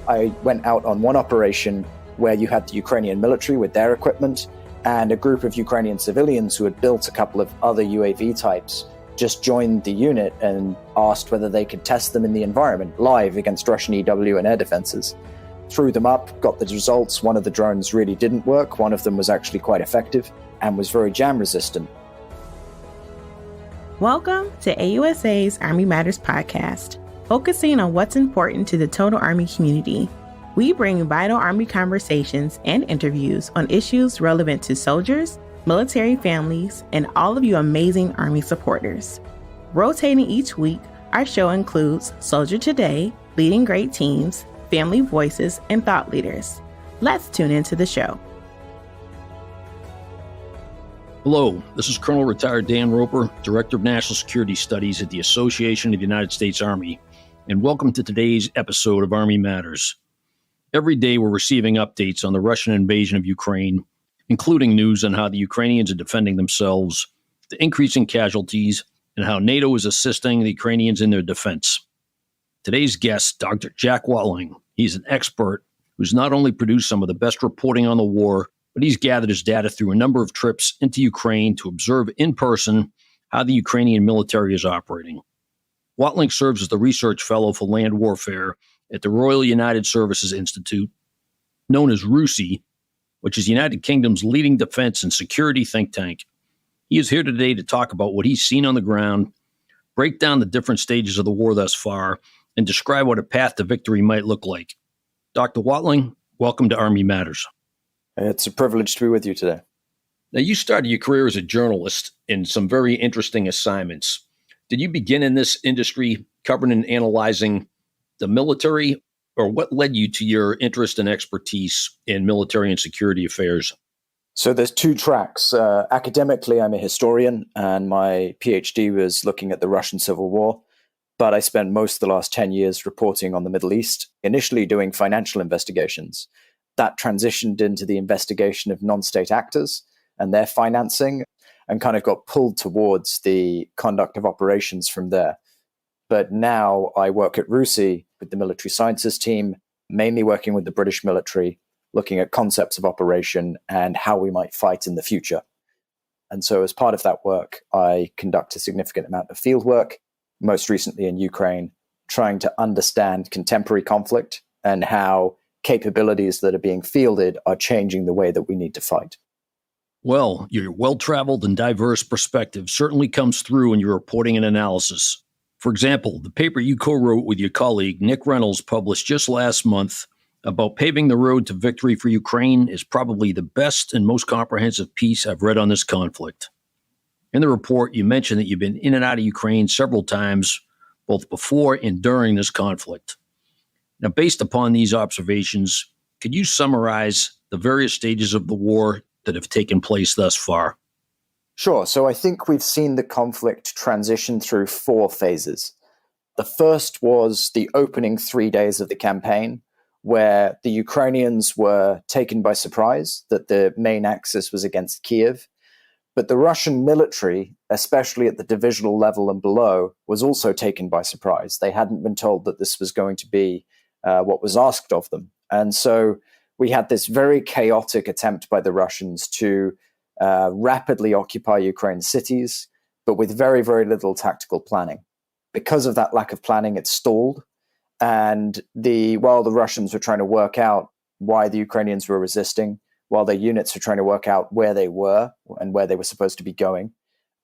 I went out on one operation where you had the Ukrainian military with their equipment and a group of Ukrainian civilians who had built a couple of other UAV types just joined the unit and asked whether they could test them in the environment live against Russian EW and air defenses. Threw them up, got the results. One of the drones really didn't work. One of them was actually quite effective and was very jam resistant. Welcome to AUSA's Army Matters podcast, focusing on what's important to the total Army community. We bring vital Army conversations and interviews on issues relevant to soldiers, military families, and all of you amazing Army supporters. Rotating each week, our show includes Soldier Today, Leading Great Teams, Family Voices, and Thought Leaders. Let's tune into the show. Hello, this is Colonel Retired Dan Roper, Director of National Security Studies at the Association of the United States Army, and welcome to today's episode of Army Matters. Every day we're receiving updates on the Russian invasion of Ukraine, including news on how the Ukrainians are defending themselves, the increasing casualties, and how NATO is assisting the Ukrainians in their defense. Today's guest, Dr. Jack Watling. He's an expert who's not only produced some of the best reporting on the war, but he's gathered his data through a number of trips into Ukraine to observe in person how the Ukrainian military is operating. Watling serves as the Research Fellow for Land Warfare at the Royal United Services Institute, known as RUSI, which is the United Kingdom's leading defense and security think tank. He is here today to talk about what he's seen on the ground, break down the different stages of the war thus far, and describe what a path to victory might look like. Dr. Watling, welcome to Army Matters. It's a privilege to be with you today. Now, you started your career as a journalist in some very interesting assignments. Did you begin in this industry covering and analyzing the military, or what led you to your interest and expertise in military and security affairs? So there's two tracks. Academically, I'm a historian, and my PhD was looking at the Russian Civil War. But I spent most of the last 10 years reporting on the Middle East, initially doing financial investigations. That transitioned into the investigation of non-state actors and their financing, and kind of got pulled towards the conduct of operations from there. But now I work at RUSI with the military sciences team, mainly working with the British military, looking at concepts of operation and how we might fight in the future. And so as part of that work, I conduct a significant amount of field work, most recently in Ukraine, trying to understand contemporary conflict and how capabilities that are being fielded are changing the way that we need to fight. Well, your well-traveled and diverse perspective certainly comes through in your reporting and analysis. For example, the paper you co-wrote with your colleague Nick Reynolds published just last month about paving the road to victory for Ukraine is probably the best and most comprehensive piece I've read on this conflict. In the report, you mentioned that you've been in and out of Ukraine several times, both before and during this conflict. Now, based upon these observations, could you summarize the various stages of the war that have taken place thus far? Sure. So I think we've seen the conflict transition through four phases. The first was the opening 3 days of the campaign, where the Ukrainians were taken by surprise that the main axis was against Kiev. But the Russian military, especially at the divisional level and below, was also taken by surprise. They hadn't been told that this was going to be what was asked of them. And so we had this very chaotic attempt by the Russians to rapidly occupy Ukraine's cities, but with very, very little tactical planning. Because of that lack of planning, it stalled. And while the Russians were trying to work out why the Ukrainians were resisting, while their units were trying to work out where they were and where they were supposed to be going,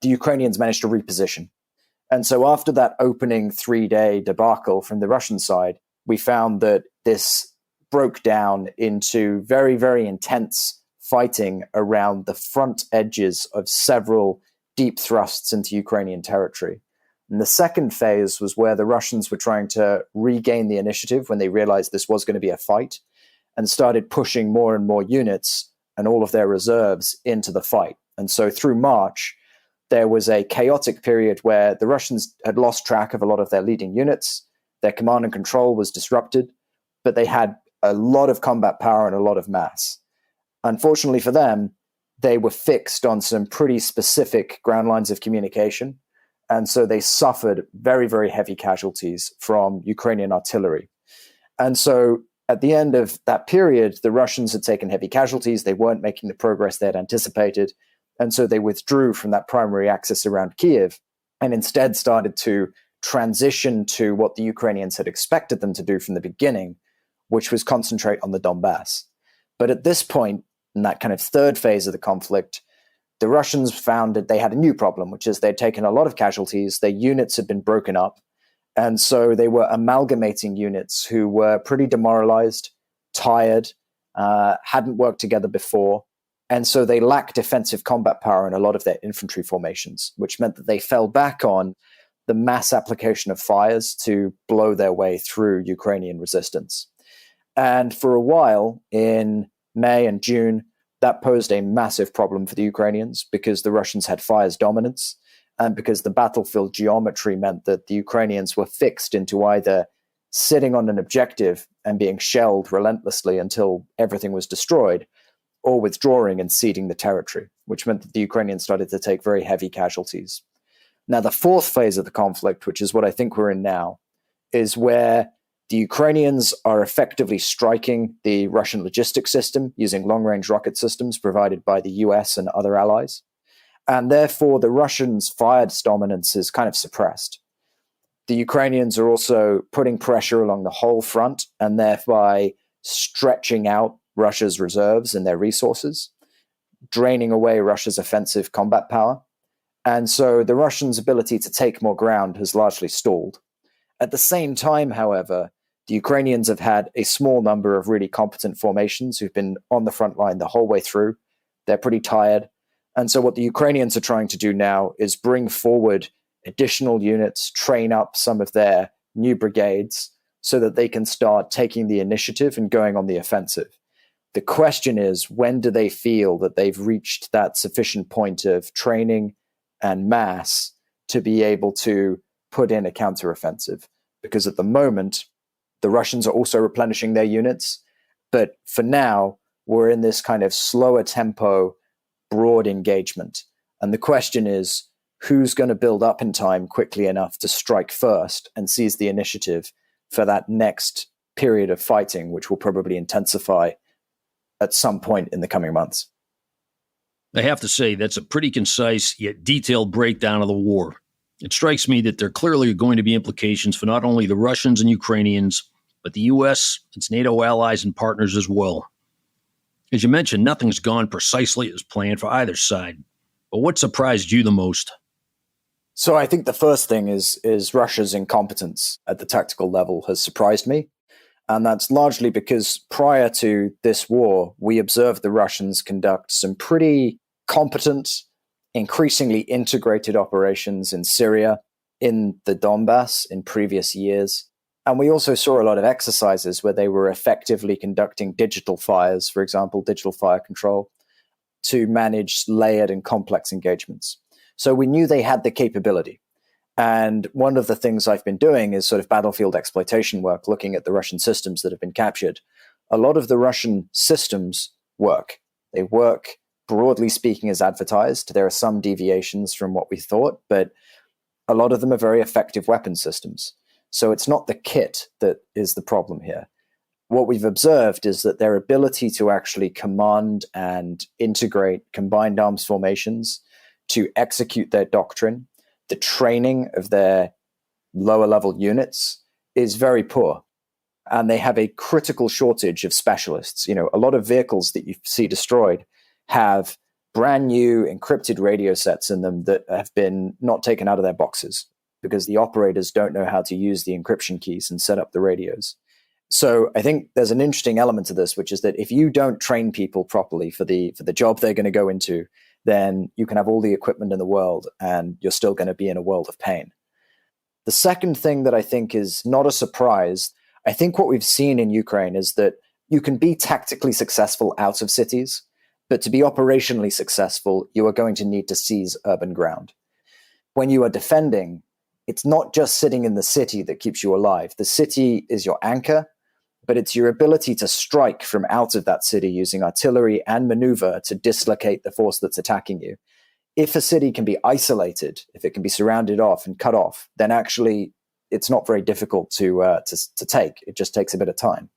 the Ukrainians managed to reposition. And so after that opening 3-day debacle from the Russian side, we found that this broke down into very, very intense fighting around the front edges of several deep thrusts into Ukrainian territory. And the second phase was where the Russians were trying to regain the initiative when they realized this was going to be a fight, and started pushing more and more units and all of their reserves into the fight. And so through March, there was a chaotic period where the Russians had lost track of a lot of their leading units. Their command and control was disrupted, but they had a lot of combat power and a lot of mass. Unfortunately for them, they were fixed on some pretty specific ground lines of communication. And so they suffered very, very heavy casualties from Ukrainian artillery. And so At the end of that period, the Russians had taken heavy casualties. They weren't making the progress they had anticipated. And so they withdrew from that primary axis around Kiev and instead started to transition to what the Ukrainians had expected them to do from the beginning, which was concentrate on the Donbass. But at this point, in that kind of third phase of the conflict, the Russians found that they had a new problem, which is they'd taken a lot of casualties, their units had been broken up, and so they were amalgamating units who were pretty demoralized, tired, hadn't worked together before, and so they lacked defensive combat power in a lot of their infantry formations, which meant that they fell back on the mass application of fires to blow their way through Ukrainian resistance. And for a while, in May and June, that posed a massive problem for the Ukrainians because the Russians had fire's dominance and because the battlefield geometry meant that the Ukrainians were fixed into either sitting on an objective and being shelled relentlessly until everything was destroyed, or withdrawing and ceding the territory, which meant that the Ukrainians started to take very heavy casualties. Now, the fourth phase of the conflict, which is what I think we're in now, is where the Ukrainians are effectively striking the Russian logistics system using long-range rocket systems provided by the US and other allies. And therefore, the Russians' fire dominance is kind of suppressed. The Ukrainians are also putting pressure along the whole front and thereby stretching out Russia's reserves and their resources, draining away Russia's offensive combat power. And so the Russians' ability to take more ground has largely stalled. At the same time, however, the Ukrainians have had a small number of really competent formations who've been on the front line the whole way through. They're pretty tired. And so what the Ukrainians are trying to do now is bring forward additional units, train up some of their new brigades so that they can start taking the initiative and going on the offensive. The question is, when do they feel that they've reached that sufficient point of training and mass to be able to put in a counteroffensive? Because at the moment, the Russians are also replenishing their units. But for now, we're in this kind of slower tempo, broad engagement. And the question is, who's going to build up in time quickly enough to strike first and seize the initiative for that next period of fighting, which will probably intensify at some point in the coming months? I have to say, that's a pretty concise yet detailed breakdown of the war. It strikes me that there clearly are going to be implications for not only the Russians and Ukrainians, but the U.S., its NATO allies and partners as well. As you mentioned, nothing's gone precisely as planned for either side. But what surprised you the most? So I think the first thing is Russia's incompetence at the tactical level has surprised me. And that's largely because prior to this war, we observed the Russians conduct some pretty competent, increasingly integrated operations in Syria, in the Donbass in previous years. And we also saw a lot of exercises where they were effectively conducting digital fires, for example, digital fire control, to manage layered and complex engagements. So we knew they had the capability. And one of the things I've been doing is sort of battlefield exploitation work, looking at the Russian systems that have been captured. A lot of the Russian systems work. They work, broadly speaking, as advertised. There are some deviations from what we thought, but a lot of them are very effective weapon systems. So it's not the kit that is the problem here. What we've observed is that their ability to actually command and integrate combined arms formations to execute their doctrine, the training of their lower level units is very poor. And they have a critical shortage of specialists. You know, a lot of vehicles that you see destroyed have brand new encrypted radio sets in them that have been not taken out of their boxes because the operators don't know how to use the encryption keys and set up the radios. So I think there's an interesting element to this, which is that if you don't train people properly for the job they're going to go into, then you can have all the equipment in the world and you're still going to be in a world of pain. The second thing that I think is not a surprise, I think what we've seen in Ukraine is that you can be tactically successful out of cities, but to be operationally successful, you are going to need to seize urban ground. When you are defending, it's not just sitting in the city that keeps you alive. The city is your anchor, but it's your ability to strike from out of that city using artillery and maneuver to dislocate the force that's attacking you. If a city can be isolated, if it can be surrounded off and cut off, then actually it's not very difficult to take. It just takes a bit of time.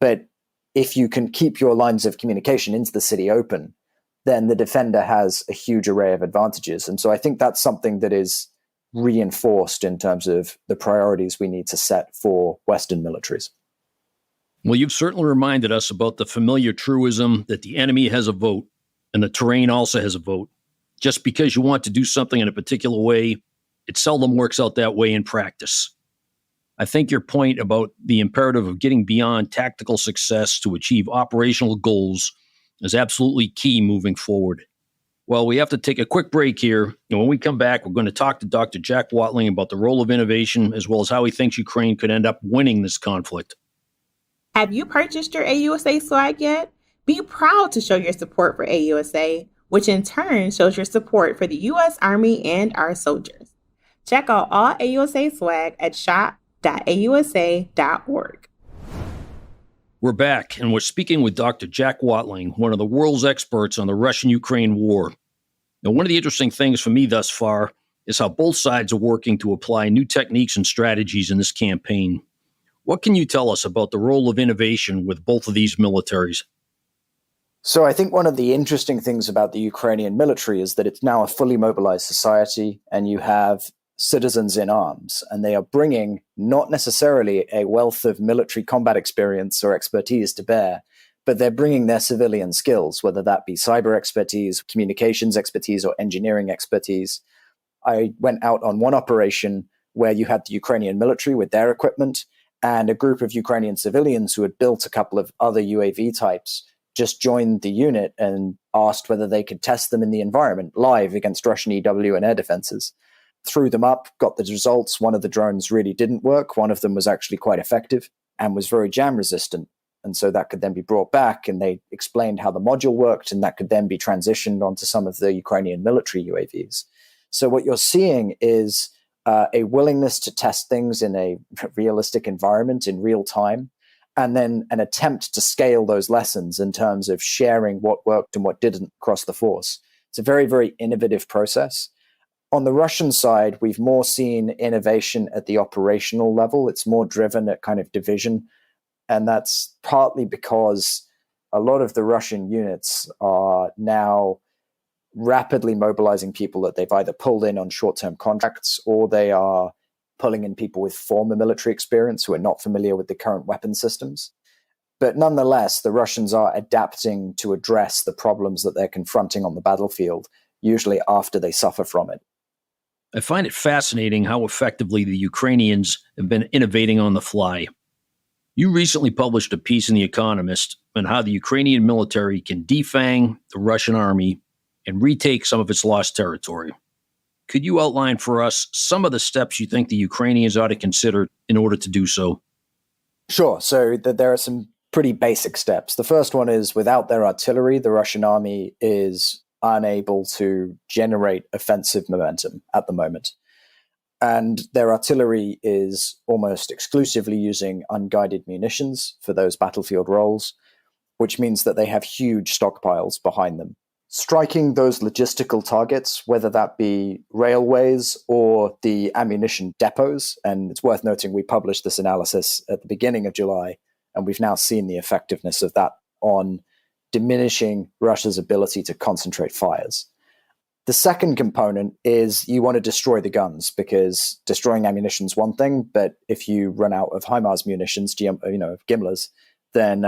But if you can keep your lines of communication into the city open, then the defender has a huge array of advantages. And so I think that's something that is reinforced in terms of the priorities we need to set for Western militaries. Well, you've certainly reminded us about the familiar truism that the enemy has a vote and the terrain also has a vote. Just because you want to do something in a particular way, it seldom works out that way in practice. I think your point about the imperative of getting beyond tactical success to achieve operational goals is absolutely key moving forward. Well, we have to take a quick break here, and when we come back, we're going to talk to Dr. Jack Watling about the role of innovation as well as how he thinks Ukraine could end up winning this conflict. Have you purchased your AUSA swag yet? Be proud to show your support for AUSA, which in turn shows your support for the U.S. Army and our soldiers. Check out all AUSA swag at shop.ausa.org. We're back, and we're speaking with Dr. Jack Watling, one of the world's experts on the Russian-Ukraine war. Now, one of the interesting things for me thus far is how both sides are working to apply new techniques and strategies in this campaign. What can you tell us about the role of innovation with both of these militaries? So I think one of the interesting things about the Ukrainian military is that it's now a fully mobilized society, and you have citizens in arms, and they are bringing not necessarily a wealth of military combat experience or expertise to bear, but they're bringing their civilian skills, whether that be cyber expertise, communications expertise, or engineering expertise. I went out on one operation where you had the Ukrainian military with their equipment and a group of Ukrainian civilians who had built a couple of other UAV types just joined the unit and asked whether they could test them in the environment live against Russian EW and air defenses. Threw them up, got the results. One of the drones really didn't work. One of them was actually quite effective and was very jam resistant. And so that could then be brought back, and they explained how the module worked, and that could then be transitioned onto some of the Ukrainian military UAVs. So what you're seeing is a willingness to test things in a realistic environment in real time, and then an attempt to scale those lessons in terms of sharing what worked and what didn't across the force. It's a very, very innovative process. On the Russian side, we've more seen innovation at the operational level. It's more driven at kind of division. And that's partly because a lot of the Russian units are now rapidly mobilizing people that they've either pulled in on short-term contracts, or they are pulling in people with former military experience who are not familiar with the current weapon systems. But nonetheless, the Russians are adapting to address the problems that they're confronting on the battlefield, usually after they suffer from it. I find it fascinating how effectively the Ukrainians have been innovating on the fly. You recently published a piece in The Economist on how the Ukrainian military can defang the Russian army and retake some of its lost territory. Could you outline for us some of the steps you think the Ukrainians ought to consider in order to do so? Sure. So there are some pretty basic steps. The first one is, without their artillery, the Russian army is unable to generate offensive momentum at the moment. And their artillery is almost exclusively using unguided munitions for those battlefield roles, which means that they have huge stockpiles behind them. Striking those logistical targets, whether that be railways or the ammunition depots, and it's worth noting we published this analysis at the beginning of July, and we've now seen the effectiveness of that on diminishing Russia's ability to concentrate fires. The second component is you want to destroy the guns, because destroying ammunition is one thing, but if you run out of HIMARS munitions, GIMLRs, then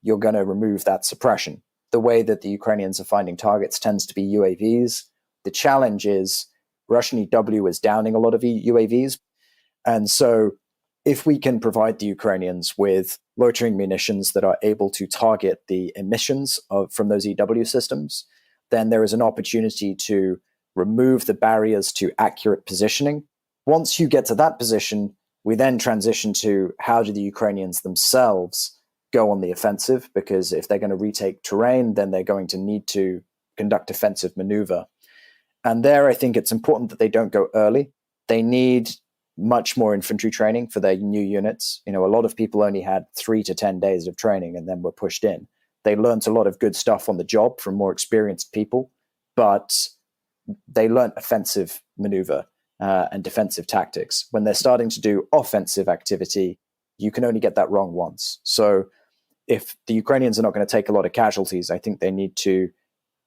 you're going to remove that suppression. The way that the Ukrainians are finding targets tends to be UAVs. The challenge is Russian EW is downing a lot of UAVs. And so if we can provide the Ukrainians with loitering munitions that are able to target the emissions from those EW systems, then there is an opportunity to remove the barriers to accurate positioning. Once you get to that position, we then transition to how do the Ukrainians themselves go on the offensive, because if they're going to retake terrain, then they're going to need to conduct offensive maneuver. And there, I think it's important that they don't go early. They need much more infantry training for their new units. A lot of people only had 3 to 10 days of training and then were pushed in. They learned a lot of good stuff on the job from more experienced people, but they learned offensive maneuver and defensive tactics. When they're starting to do offensive activity, you can only get that wrong once. So if the Ukrainians are not going to take a lot of casualties, I think they need to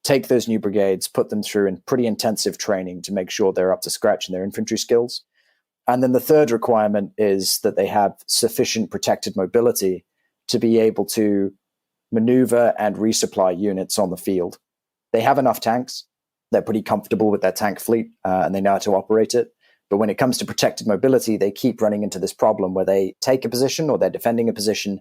take those new brigades, put them through in pretty intensive training to make sure they're up to scratch in their infantry skills. And then the third requirement is that they have sufficient protected mobility to be able to maneuver and resupply units on the field. They have enough tanks. They're pretty comfortable with their tank fleet, and they know how to operate it. But when it comes to protected mobility, they keep running into this problem where they take a position or they're defending a position.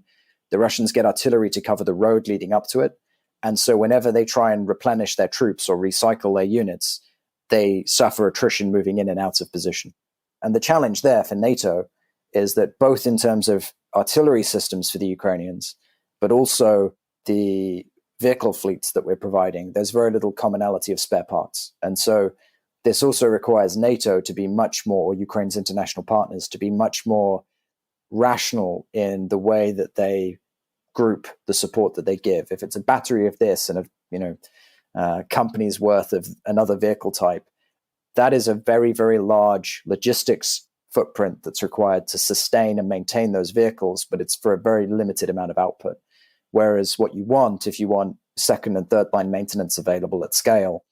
The Russians get artillery to cover the road leading up to it. And so whenever they try and replenish their troops or recycle their units, they suffer attrition moving in and out of position. And the challenge there for NATO is that both in terms of artillery systems for the Ukrainians, but also the vehicle fleets that we're providing, there's very little commonality of spare parts. And so this also requires NATO to be much more, or Ukraine's international partners, to be much more rational in the way that they group the support that they give. If it's a battery of this and a company's worth of another vehicle type, that is a very, very large logistics footprint that's required to sustain and maintain those vehicles, but it's for a very limited amount of output. Whereas what you want, if you want second and third line maintenance available at scale,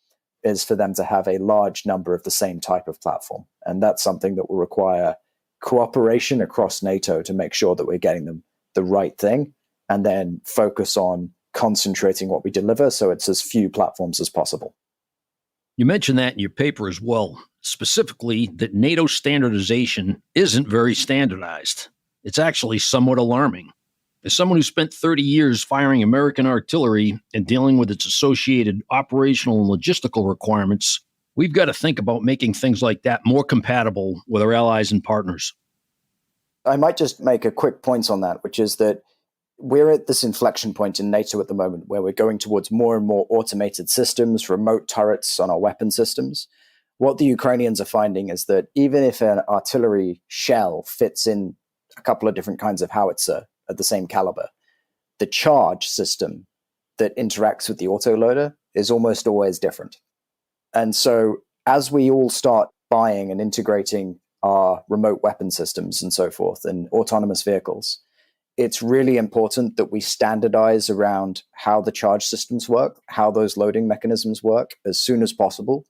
is for them to have a large number of the same type of platform. And that's something that will require cooperation across NATO to make sure that we're getting them the right thing, and then focus on concentrating what we deliver so it's as few platforms as possible. You mentioned that in your paper as well, specifically that NATO standardization isn't very standardized. It's actually somewhat alarming. As someone who spent 30 years firing American artillery and dealing with its associated operational and logistical requirements, we've got to think about making things like that more compatible with our allies and partners. I might just make a quick point on that, which is that we're at this inflection point in NATO at the moment where we're going towards more and more automated systems, remote turrets on our weapon systems. What the Ukrainians are finding is that even if an artillery shell fits in a couple of different kinds of howitzer at the same caliber, the charge system that interacts with the autoloader is almost always different. And so as we all start buying and integrating our remote weapon systems and so forth and autonomous vehicles, it's really important that we standardize around how the charge systems work, how those loading mechanisms work as soon as possible.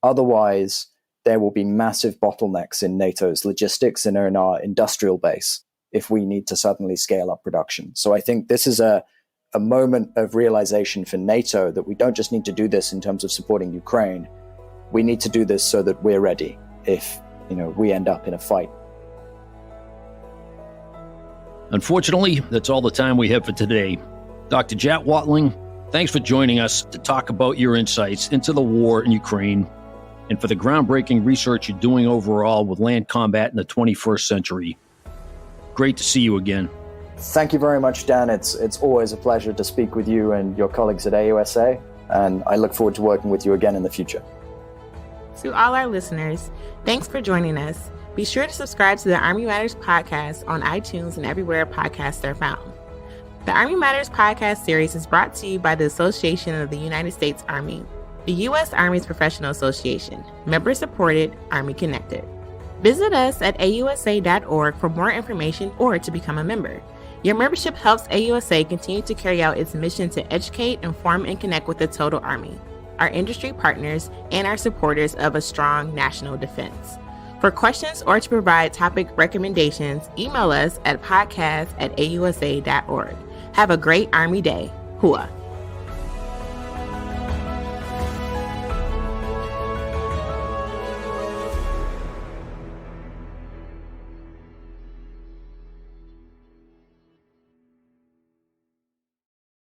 Otherwise, there will be massive bottlenecks in NATO's logistics and in our industrial base if we need to suddenly scale up production. So I think this is a moment of realization for NATO that we don't just need to do this in terms of supporting Ukraine. We need to do this so that we're ready if we end up in a fight. Unfortunately, that's all the time we have for today. Dr. Jack Watling, thanks for joining us to talk about your insights into the war in Ukraine and for the groundbreaking research you're doing overall with land combat in the 21st century. Great to see you again. Thank you very much, Dan. It's always a pleasure to speak with you and your colleagues at AUSA, and I look forward to working with you again in the future. To all our listeners, thanks for joining us. Be sure to subscribe to the Army Matters podcast on iTunes and everywhere podcasts are found. The Army Matters podcast series is brought to you by the Association of the United States Army, the U.S. Army's professional association, member-supported, Army-connected. Visit us at ausa.org for more information or to become a member. Your membership helps AUSA continue to carry out its mission to educate, inform, and connect with the total Army, our industry partners, and our supporters of a strong national defense. For questions or to provide topic recommendations, email us at podcast@ausa.org. Have a great Army Day. Hua.